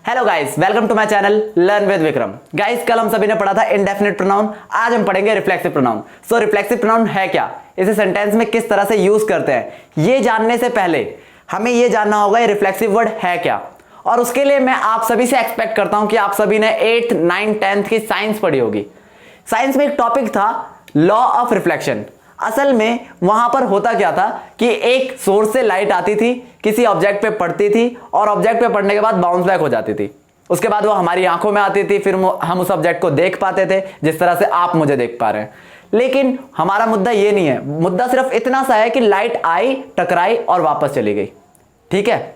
Hello guys, welcome to my channel learn with Vikram. Guys, कल हम सभी ने पढ़ा था इंडेफिनिट प्रोनाउन, आज हम पढ़ेंगे रिफ्लेक्सिव प्रोनाउन। सो रिफ्लेक्सिव प्रोनाउन है क्या, इसे सेंटेंस में किस तरह से यूज करते हैं, ये जानने से पहले हमें ये जानना होगा ये रिफ्लेक्सिव वर्ड है क्या। और उसके लिए मैं आप सभी से एक्सपेक्ट करता हूं कि आप सभी ने 8th, 9th, 10th की साइंस पढ़ी होगी। साइंस में एक टॉपिक था लॉ ऑफ रिफ्लेक्शन। असल में वहां पर होता क्या था कि एक सोर्स से लाइट आती थी, किसी ऑब्जेक्ट पे पड़ती थी और ऑब्जेक्ट पे पड़ने के बाद बाउंस बैक हो जाती थी। उसके बाद वो हमारी आंखों में आती थी, फिर हम उस ऑब्जेक्ट को देख पाते थे जिस तरह से आप मुझे देख पा रहे हैं। लेकिन हमारा मुद्दा ये नहीं है, मुद्दा सिर्फ इतना सा है कि लाइट आई, टकराई और वापस चली गई। ठीक है,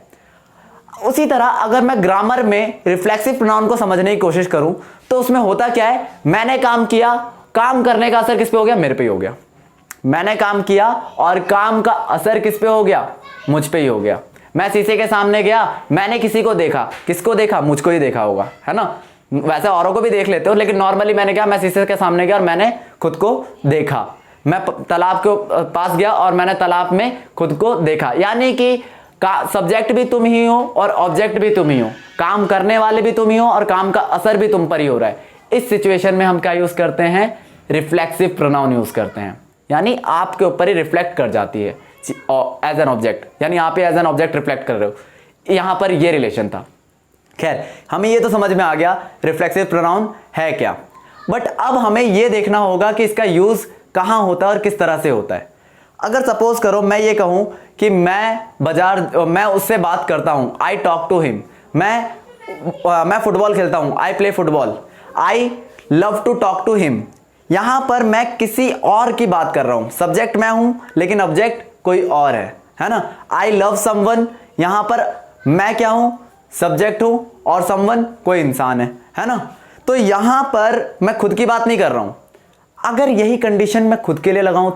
उसी तरह अगर मैं ग्रामर में रिफ्लेक्सिव प्रोनाउन को समझने की कोशिश करूं तो उसमें होता क्या है, मैंने काम किया, काम करने का असर किस पे हो गया, मेरे पे ही हो गया। मैंने काम किया और काम का असर किस पे हो गया, मुझ पे ही हो गया। मैं शीशे के सामने गया, मैंने किसी को देखा, किसको देखा, मुझको ही देखा होगा, है ना। वैसे औरों को भी देख लेते हो, लेकिन नॉर्मली मैंने क्या, मैं शीशे के सामने गया और मैंने खुद को देखा। मैं तालाब के पास गया और मैंने तालाब में खुद को देखा। यानी कि सब्जेक्ट भी तुम ही हो और ऑब्जेक्ट भी तुम ही हो, काम करने वाले भी तुम ही हो और काम का असर भी तुम पर ही हो रहा है। इस सिचुएशन में हम क्या यूज करते हैं, रिफ्लेक्सिव प्रोनाउन यूज करते हैं। यानी आपके ऊपर ही रिफ्लेक्ट कर जाती है एज एन ऑब्जेक्ट, यानी आप एज एन ऑब्जेक्ट रिफ्लेक्ट कर रहे हो। यहां पर ये रिलेशन था। खैर, हमें ये तो समझ में आ गया रिफ्लेक्सिव प्रोनाउन है क्या। बट अब हमें ये देखना होगा कि इसका यूज कहां होता है और किस तरह से होता है। अगर सपोज करो मैं ये कहूं कि मैं उससे बात करता हूं, आई टॉक टू हिम। मैं फुटबॉल खेलता हूं, I play football. I love to talk to him. यहां पर मैं किसी और की बात कर रहा हूं, सब्जेक्ट मैं हूं लेकिन ऑब्जेक्ट कोई और है ना। आई लव समवन, यहां पर मैं क्या हूं, सब्जेक्ट हूं और समवन कोई इंसान है ना। तो यहां पर मैं खुद की बात नहीं कर रहा हूं। अगर यही कंडीशन मैं खुद के लिए लगाऊं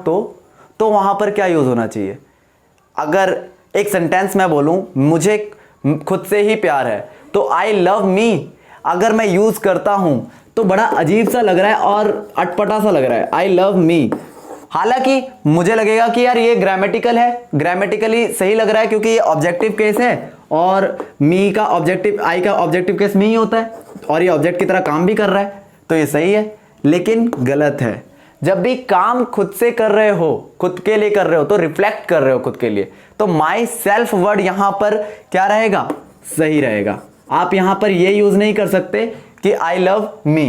तो वहां पर क्या यूज होना चाहिए। अगर एक सेंटेंस मैं बोलूं मुझे खुद से ही प्यार है, तो आई लव मी अगर मैं यूज करता हूं तो बड़ा अजीब सा लग रहा है और अटपटा सा लग रहा है, आई लव मी। हालांकि मुझे लगेगा कि यार ये ग्रामेटिकल है, ग्रामेटिकली सही लग रहा है क्योंकि ये ऑब्जेक्टिव केस है और मी का ऑब्जेक्टिव, आई का ऑब्जेक्टिव केस में ही होता है और ये ऑब्जेक्ट की तरह काम भी कर रहा है, तो ये सही है। लेकिन गलत है। जब भी काम खुद से कर रहे हो, खुद के लिए कर रहे हो, तो रिफ्लेक्ट कर रहे हो खुद के लिए, तो माई सेल्फ वर्ड यहां पर क्या रहेगा, सही रहेगा। आप यहां पर ये यूज नहीं कर सकते कि आई लव मी।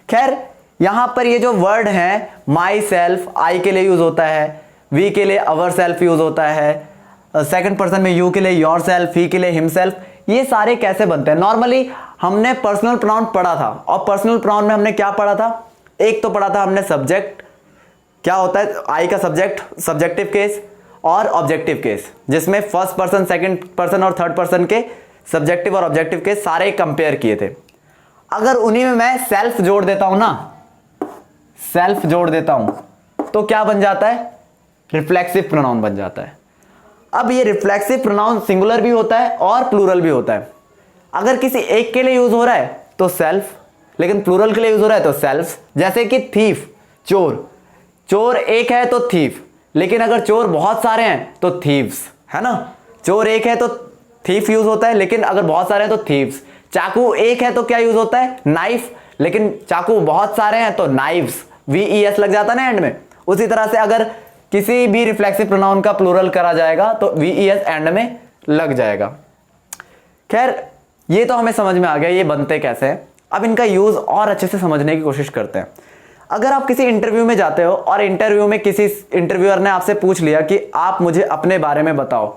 खैर, यहां पर ये जो वर्ड है माई सेल्फ, आई के लिए यूज होता है, वी के लिए अवर सेल्फ यूज होता है, सेकंड पर्सन में यू के लिए योर सेल्फ, ही के लिए हिमसेल्फ। ये सारे कैसे बनते हैं, नॉर्मली हमने पर्सनल प्रोनाउन पढ़ा था और पर्सनल प्रोनाउन में हमने क्या पढ़ा था, एक तो पढ़ा था हमने सब्जेक्ट क्या होता है, आई का सब्जेक्ट, सब्जेक्टिव केस और ऑब्जेक्टिव केस, जिसमें फर्स्ट पर्सन, सेकंड पर्सन और थर्ड पर्सन के सब्जेक्टिव और ऑब्जेक्टिव केस सारे कंपेयर किए थे। अगर उन्हीं में मैं सेल्फ जोड़ देता हूं ना, सेल्फ जोड़ देता हूं तो क्या बन जाता है, रिफ्लेक्सिव प्रोनाउन बन जाता है। अब ये रिफ्लेक्सिव प्रोनाउन सिंगुलर भी होता है और प्लूरल भी होता है। अगर किसी एक के लिए यूज हो रहा है तो सेल्फ, लेकिन प्लूरल के लिए यूज हो रहा है तो सेल्फ। जैसे कि थीफ, चोर, चोर एक है तो थीफ, लेकिन अगर चोर बहुत सारे हैं तो थीव्स, है ना। चोर एक है तो थीफ यूज होता है, लेकिन अगर बहुत सारे हैं तो थीव्स। चाकू एक है तो क्या यूज होता है, नाइफ, लेकिन चाकू बहुत सारे हैं तो नाइव्स, VES लग जाता है ना एंड में। उसी तरह से अगर किसी भी रिफ्लेक्सिव प्रोनाउन का प्लूरल करा जाएगा तो VES एंड में लग जाएगा। खैर, ये तो हमें समझ में आ गया ये बनते कैसे हैं। अब इनका यूज और अच्छे से समझने की कोशिश करते हैं। अगर आप किसी इंटरव्यू में जाते हो और इंटरव्यू में किसी इंटरव्यूअर ने आपसे पूछ लिया कि आप मुझे अपने बारे में बताओ,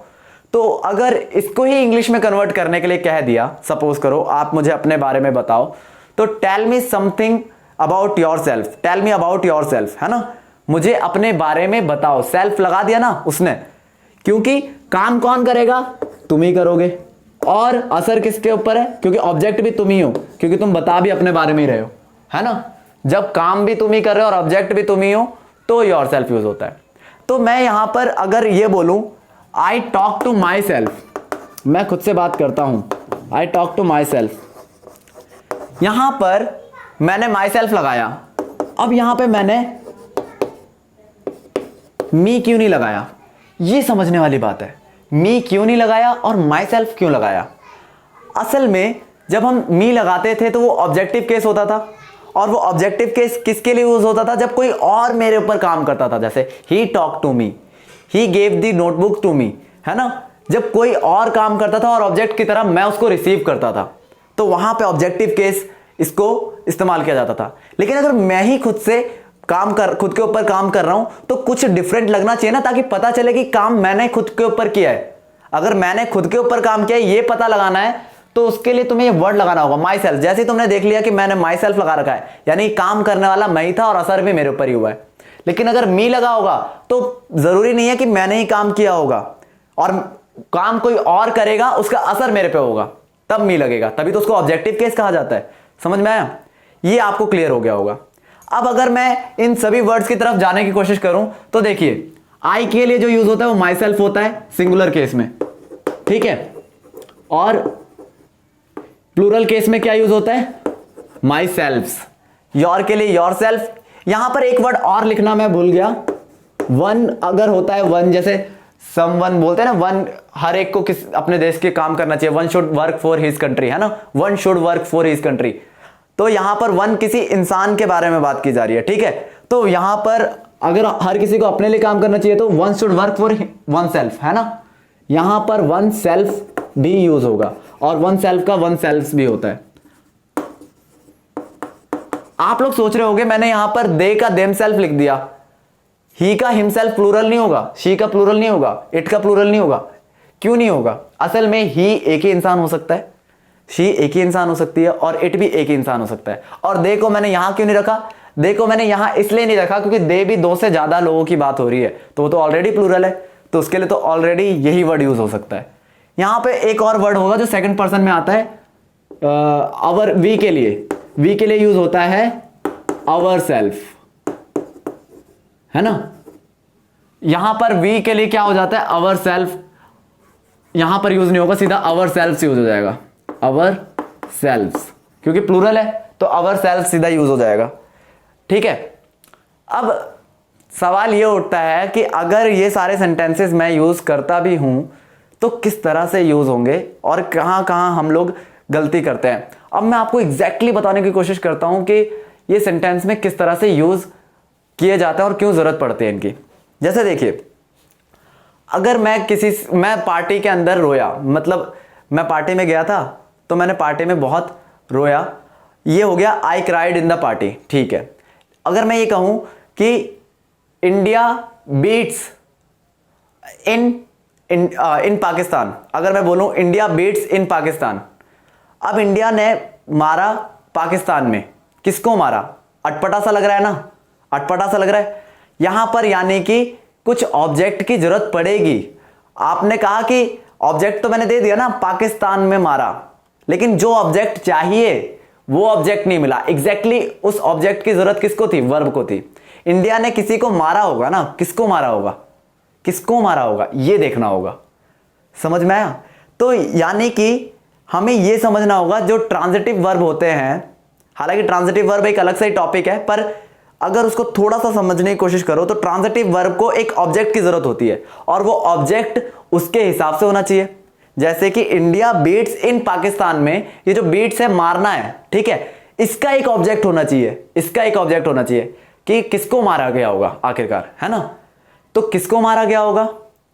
तो अगर इसको ही इंग्लिश में कन्वर्ट करने के लिए कह दिया, सपोज करो आप मुझे अपने बारे में बताओ, तो tell me something about yourself, tell me about yourself, है ना। मुझे अपने बारे में बताओ, सेल्फ लगा दिया ना उसने, क्योंकि काम कौन करेगा, तुम ही करोगे और असर किसके ऊपर है, क्योंकि ऑब्जेक्ट भी तुम ही हो, क्योंकि तुम बता भी अपने बारे में ही रहे हो, है ना। जब काम भी तुम ही कर रहे हो और ऑब्जेक्ट भी तुम ही हो तो योर सेल्फ यूज होता है। तो मैं यहां पर अगर ये बोलूं I talk to myself, मैं खुद से बात करता हूं, I talk to myself, यहां पर मैंने माई सेल्फ लगाया। अब यहां पे मैंने मी क्यों नहीं लगाया, ये समझने वाली बात है। मी क्यों नहीं लगाया और माई सेल्फ क्यों लगाया। असल में जब हम मी लगाते थे तो वो ऑब्जेक्टिव केस होता था, और वो ऑब्जेक्टिव केस किसके लिए यूज होता था? जब कोई और मेरे ऊपर काम करता था, जैसे ही talk to me, he gave the notebook to me, है ना। जब कोई और काम करता था और ऑब्जेक्ट की तरह मैं उसको रिसीव करता था, तो वहां पे ऑब्जेक्टिव केस इसको इस्तेमाल किया जाता था। लेकिन अगर मैं ही खुद के ऊपर काम कर रहा हूं तो कुछ डिफरेंट लगना चाहिए ना, ताकि पता चले कि काम मैंने खुद के ऊपर किया है। अगर मैंने खुद के ऊपर काम किया है ये पता लगाना है, तो उसके लिए तुम्हें ये वर्ड लगाना होगा, माई सेल्फ। जैसे ही तुमने देख लिया कि मैंने माई सेल्फ लगा रखा है, यानी काम करने वाला मैं ही था और असर भी मेरे ऊपर ही हुआ है। लेकिन अगर मी लगा होगा तो जरूरी नहीं है कि मैंने ही काम किया होगा, और काम कोई और करेगा, उसका असर मेरे पे होगा, तब मी लगेगा, तभी तो उसको ऑब्जेक्टिव केस कहा जाता है। समझ में आया? ये आपको क्लियर हो गया होगा। अब अगर मैं इन सभी वर्ड्स की तरफ जाने की कोशिश करूं तो देखिए, आई के लिए जो यूज होता है वो माई सेल्फ होता है सिंगुलर केस में, ठीक है। और प्लूरल केस में क्या यूज होता है? माई सेल्फ्स। योर के लिए योर सेल्फ। यहां पर एक वर्ड और लिखना मैं भूल गया, वन अगर होता है, वन जैसे समवन बोलते हैं ना, वन हर एक को किस अपने देश के काम करना चाहिए, one should work for his country, है ना, one should work for his country. तो यहां पर वन किसी इंसान के बारे में बात की जा रही है, ठीक है। तो यहां पर अगर हर किसी को अपने लिए काम करना चाहिए तो one should work for one self, है ना। यहां पर वन सेल्फ भी यूज होगा, और वन सेल्फ का वन सेल्फ भी होता है। आप लोग सोच रहे होंगे मैंने यहां पर दे का देम सेल्फ लिख दिया, ही का हिमसेल्फ प्लूरल नहीं होगा, शी का प्लूरल नहीं होगा, इट का प्लूरल नहीं होगा। क्यों नहीं होगा? असल में ही एक ही इंसान हो सकता है, शी एक ही इंसान हो सकती है, और इट भी एक ही इंसान हो सकता है। और दे को मैंने यहां क्यों नहीं रखा? दे को मैंने यहां इसलिए नहीं रखा क्योंकि दे भी दो से ज्यादा लोगों की बात हो रही है, तो वो तो ऑलरेडी प्लूरल है, तो उसके लिए तो ऑलरेडी यही वर्ड यूज हो सकता है। यहां पे एक और वर्ड होगा जो सेकंड पर्सन में आता है, अवर, वी के लिए, वी के लिए यूज होता है अवर सेल्फ, है ना। यहां पर वी के लिए क्या हो जाता है? Our self. यहां पर यूज नहीं होगा, सीधा अवर सेल्फ यूज हो जाएगा, अवर सेल्फ्स, क्योंकि प्लूरल है तो अवर सेल्फ सीधा यूज हो जाएगा, ठीक है। अब सवाल ये उठता है कि अगर ये सारे सेंटेंसेस मैं यूज करता भी हूं तो किस तरह से यूज होंगे और कहां कहां हम लोग गलती करते हैं। अब मैं आपको एग्जैक्टली बताने की कोशिश करता हूं कि ये सेंटेंस में किस तरह से यूज किए जाते हैं और क्यों जरूरत पड़ती है इनकी। जैसे देखिए, अगर मैं पार्टी के अंदर रोया, मतलब मैं पार्टी में गया था तो मैंने पार्टी में बहुत रोया, ये हो गया I cried in the party, ठीक है। अगर मैं ये कहूं कि इंडिया बीट्स इन पाकिस्तान, अगर मैं बोलूं इंडिया बीट्स इन पाकिस्तान, अब इंडिया ने मारा पाकिस्तान में, किसको मारा? अटपटा सा लग रहा है ना, अटपटा सा लग रहा है। यहां पर यानी कि कुछ ऑब्जेक्ट की जरूरत पड़ेगी। आपने कहा कि ऑब्जेक्ट तो मैंने दे दिया ना, पाकिस्तान में मारा, लेकिन जो ऑब्जेक्ट चाहिए वो ऑब्जेक्ट नहीं मिला। एग्जैक्टली उस ऑब्जेक्ट की जरूरत किसको थी? वर्ब को थी। इंडिया ने किसी को मारा होगा ना, किसको मारा होगा? किसको मारा होगा ये देखना होगा। समझ में आया? तो यानी कि हमें यह समझना होगा जो ट्रांजिटिव वर्ब होते हैं, हालांकि ट्रांजिटिव वर्ब एक अलग से ही टॉपिक है, पर अगर उसको थोड़ा सा समझने की कोशिश करो तो ट्रांजिटिव वर्ब को एक ऑब्जेक्ट की जरूरत होती है, और वो ऑब्जेक्ट उसके हिसाब से होना चाहिए। जैसे कि इंडिया बीट्स इन पाकिस्तान में, ये जो बीट्स है मारना है, ठीक है, इसका एक ऑब्जेक्ट होना चाहिए, इसका एक ऑब्जेक्ट होना चाहिए कि किसको मारा गया होगा आखिरकार, है ना। तो किसको मारा गया होगा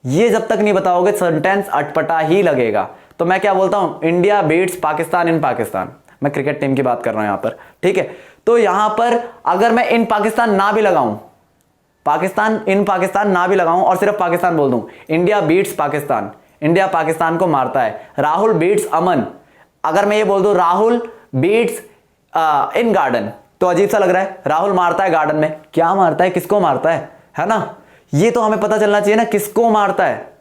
ये जब तक नहीं बताओगे सेंटेंस अटपटा ही लगेगा। तो मैं क्या बोलता हूं? इंडिया बीट्स पाकिस्तान इन पाकिस्तान। मैं क्रिकेट टीम की बात कर रहा हूं यहां पर, ठीक है। तो यहां पर अगर मैं इन पाकिस्तान ना भी लगाऊं, पाकिस्तान इन पाकिस्तान ना भी लगाऊं और सिर्फ पाकिस्तान बोल दूं, India beats Pakistan, India Pakistan को मारता है। राहुल बीट्स अमन, अगर मैं ये बोल दूं राहुल बीट्स इन गार्डन, तो अजीब सा लग रहा है। राहुल मारता है गार्डन में, क्या मारता है, किसको मारता है ना। ये तो हमें पता चलना चाहिए ना किसको मारता है।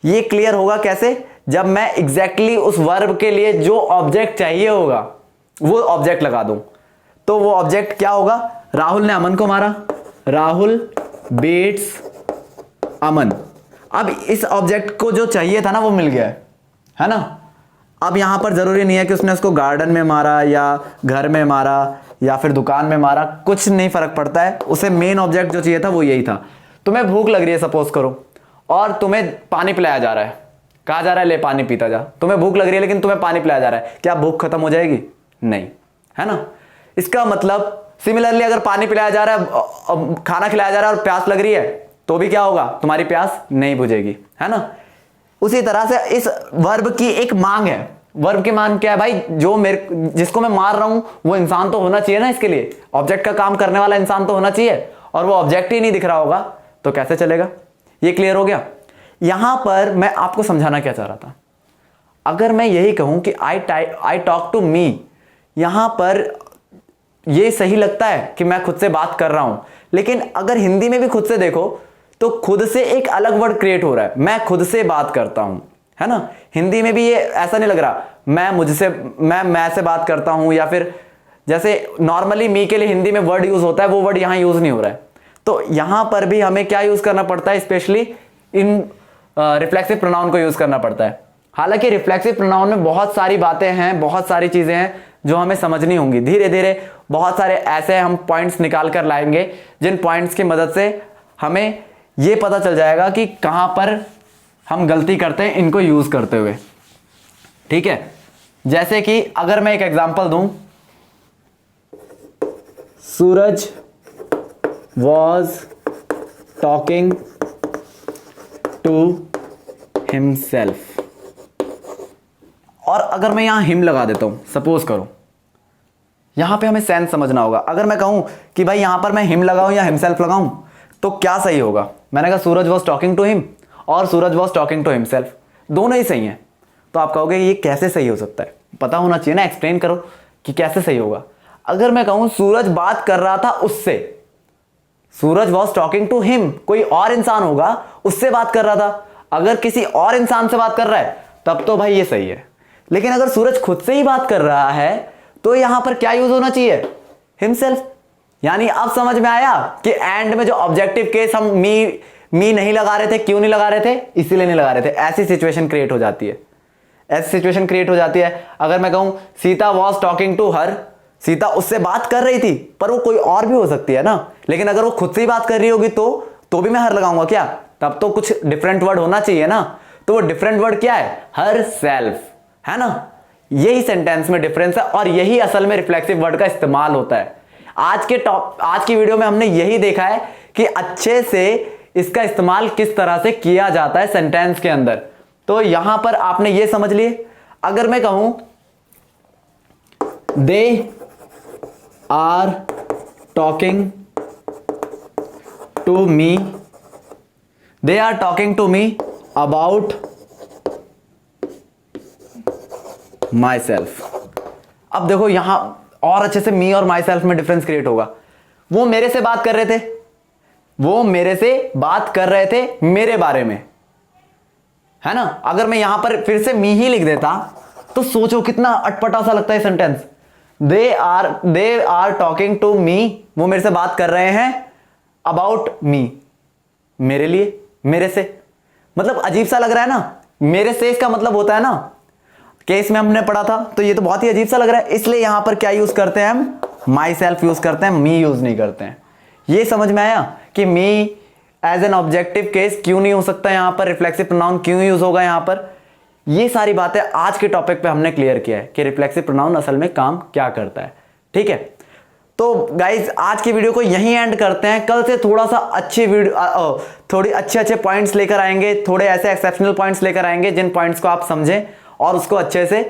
ये क्लियर होगा कैसे? जब मैं एग्जैक्टली उस वर्ब के लिए जो ऑब्जेक्ट चाहिए होगा वो ऑब्जेक्ट लगा दूं। तो वो ऑब्जेक्ट क्या होगा? राहुल ने अमन को मारा, राहुल बीट्स अमन। अब इस ऑब्जेक्ट को जो चाहिए था ना वो मिल गया है ना। अब यहां पर जरूरी नहीं है कि उसने उसको गार्डन में मारा या घर में मारा या फिर दुकान में मारा, कुछ नहीं फर्क पड़ता है। उसे मेन ऑब्जेक्ट जो चाहिए था वो यही था। तुम्हें भूख लग रही है सपोज करो, और तुम्हें पानी पिलाया जा रहा है, कहा जा रहा है ले पानी पीता जा, तुम्हें भूख लग रही है लेकिन तुम्हें पानी पिलाया जा रहा है, क्या भूख खत्म हो जाएगी? नहीं, है ना। इसका मतलब सिमिलरली अगर पानी पिलाया जा रहा है, खाना खिलाया जा रहा है और प्यास लग रही है तो भी क्या होगा, तुम्हारी प्यास नहीं बुझेगी, है ना। उसी तरह से इस वर्ब की एक मांग है। वर्ब की मांग क्या है भाई, जिसको मैं मार रहा हूं वो इंसान तो होना चाहिए ना, इसके लिए ऑब्जेक्ट का काम करने वाला इंसान तो होना चाहिए, और वो ऑब्जेक्ट ही नहीं दिख रहा होगा तो कैसे चलेगा। ये क्लियर हो गया। यहां पर मैं आपको समझाना क्या चाह रहा था, अगर मैं यही कहूं कि आई टॉक टू मी, यहां पर ये सही लगता है कि मैं खुद से बात कर रहा हूं, लेकिन अगर हिंदी में भी खुद से देखो तो खुद से एक अलग वर्ड क्रिएट हो रहा है, मैं खुद से बात करता हूं, है ना। हिंदी में भी ये ऐसा नहीं लग रहा मैं से बात करता हूं, या फिर जैसे नॉर्मली मी के लिए हिंदी में वर्ड यूज होता है वो वर्ड यहां यूज नहीं हो रहा है। तो यहां पर भी हमें क्या यूज करना पड़ता है, स्पेशली इन रिफ्लेक्सिव प्रोनाउन को यूज करना पड़ता है। हालांकि रिफ्लेक्सिव प्रोनाउन में बहुत सारी बातें हैं, बहुत सारी चीजें हैं जो हमें समझनी होंगी। धीरे धीरे बहुत सारे ऐसे हम पॉइंट्स निकाल कर लाएंगे जिन पॉइंट्स की मदद से हमें यह पता चल जाएगा कि कहां पर हम गलती करते हैं इनको यूज करते हुए, ठीक है। जैसे कि अगर मैं एक एग्जांपल दूं, सूरज वॉज टॉकिंग टू हिमसेल्फ, और अगर मैं यहां हिम लगा देता हूं, सपोज करो, यहां पे हमें सेंस समझना होगा। अगर मैं कहूं कि भाई यहां पर मैं हिम लगाऊं या हिमसेल्फ लगाऊं तो क्या सही होगा। मैंने कहा सूरज वॉज टॉकिंग टू हिम और सूरज वॉज टॉकिंग टू हिमसेल्फ, दोनों ही सही हैं। तो आप कहोगे ये कैसे सही हो सकता है, पता होना चाहिए ना, एक्सप्लेन करो कि कैसे सही होगा। अगर मैं कहूं सूरज बात कर रहा था उससे, सूरज वॉज टॉकिंग टू हिम, कोई और इंसान होगा उससे बात कर रहा था, अगर किसी और इंसान से बात कर रहा है तब तो भाई ये सही है। लेकिन अगर सूरज खुद से ही बात कर रहा है तो यहां पर क्या यूज होना चाहिए, हिमसेल्फ। यानी अब समझ में आया कि एंड में जो ऑब्जेक्टिव केस हम मी नहीं लगा रहे थे, क्यों नहीं लगा रहे थे, इसीलिए नहीं लगा रहे थे। ऐसी सिचुएशन क्रिएट हो जाती है, ऐसी सिचुएशन क्रिएट हो जाती है। अगर मैं कहूं Sita was talking to her, Sita उससे बात कर रही थी, पर वो कोई और भी हो सकती है ना। लेकिन अगर वो खुद से ही बात कर रही होगी तो भी मैं हर लगाऊंगा क्या, तब तो कुछ डिफरेंट वर्ड होना चाहिए ना। तो वो डिफरेंट वर्ड क्या है, हर सेल्फ, है ना। यही सेंटेंस में डिफरेंस है और यही असल में रिफ्लेक्सिव वर्ड का इस्तेमाल होता है। आज की वीडियो में हमने यही देखा है कि अच्छे से इसका इस्तेमाल किस तरह से किया जाता है सेंटेंस के अंदर। तो यहां पर आपने ये समझ लिए। अगर मैं कहूं they are talking to me, they are talking to me about myself. अब देखो यहां और अच्छे से मी और माई सेल्फ में डिफरेंस क्रिएट होगा। वो मेरे से बात कर रहे थे, वो मेरे से बात कर रहे थे मेरे बारे में, है ना। अगर मैं यहां पर फिर से मी ही लिख देता तो सोचो कितना अटपटा सा लगता है sentence. They are talking to me, वो मेरे से बात कर रहे हैं अबाउट मी, मेरे लिए, मेरे से, मतलब अजीब सा लग रहा है ना। मेरे से इसका मतलब होता है ना, केस में हमने पढ़ा था, तो ये तो बहुत ही अजीब सा लग रहा है। इसलिए यहां पर क्या यूज करते हैं हम, माई सेल्फ यूज करते हैं, मी यूज नहीं करते हैं। ये समझ में आया कि me as an objective case क्यों नहीं हो सकता, यहां पर रिफ्लेक्सिव प्रोनाउन क्यों यूज होगा यहां पर। ये सारी बातें आज के टॉपिक पे हमने क्लियर किया है कि रिफ्लेक्सिव प्रोनाउन असल में काम क्या करता है, ठीक है। तो गाइज आज की वीडियो को यहीं एंड करते हैं। कल से थोड़ा सा अच्छी वीडियो, थोड़ी अच्छे पॉइंट्स लेकर आएंगे, थोड़े ऐसे एक्सेप्शनल पॉइंट्स लेकर आएंगे जिन पॉइंट्स को आप समझें और उसको अच्छे से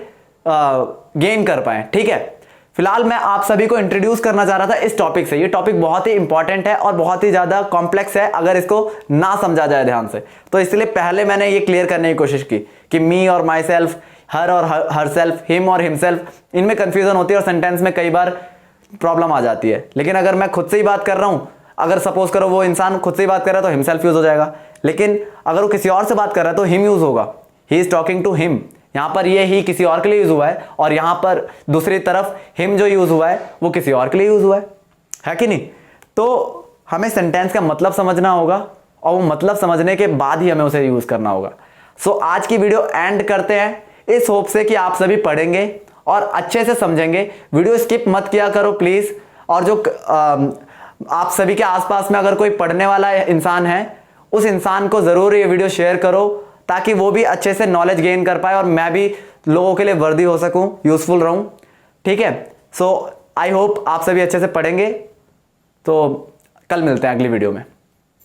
गेन कर पाएं, ठीक है। फिलहाल मैं आप सभी को इंट्रोड्यूस करना चाह रहा था इस टॉपिक से। ये टॉपिक बहुत ही इंपॉर्टेंट है और बहुत ही ज्यादा कॉम्प्लेक्स है अगर इसको ना समझा जाए ध्यान से। तो इसलिए पहले मैंने ये क्लियर करने की कोशिश की कि मी और माई सेल्फ, हर और हर सेल्फ, हिम और हिमसेल्फ, इनमें कंफ्यूजन होती है और सेंटेंस में कई बार प्रॉब्लम आ जाती है। लेकिन अगर मैं खुद से ही बात कर रहा हूं, अगर सपोज करो वो इंसान खुद से ही बात कर रहा है तो हिमसेल्फ यूज हो जाएगा। लेकिन अगर वो किसी और से बात कर रहा है तो हिम यूज होगा, he is talking to him. यहां पर ये ही किसी और के लिए यूज हुआ है और यहां पर दूसरी तरफ हिम जो यूज हुआ है वो किसी और के लिए यूज हुआ है कि नहीं। तो हमें सेंटेंस का मतलब समझना होगा और वो मतलब समझने के बाद ही हमें उसे यूज करना होगा। सो आज की वीडियो एंड करते हैं इस होप से कि आप सभी पढ़ेंगे और अच्छे से समझेंगे। वीडियो स्किप मत किया करो प्लीज। और जो आप सभी के आसपास में अगर कोई पढ़ने वाला इंसान है, उस इंसान को जरूर ये वीडियो शेयर करो ताकि वो भी अच्छे से नॉलेज गेन कर पाए और मैं भी लोगों के लिए वर्दी हो सकूं, यूजफुल रहूं। ठीक है, सो आई होप आप सभी अच्छे से पढ़ेंगे। तो कल मिलते हैं अगली वीडियो में।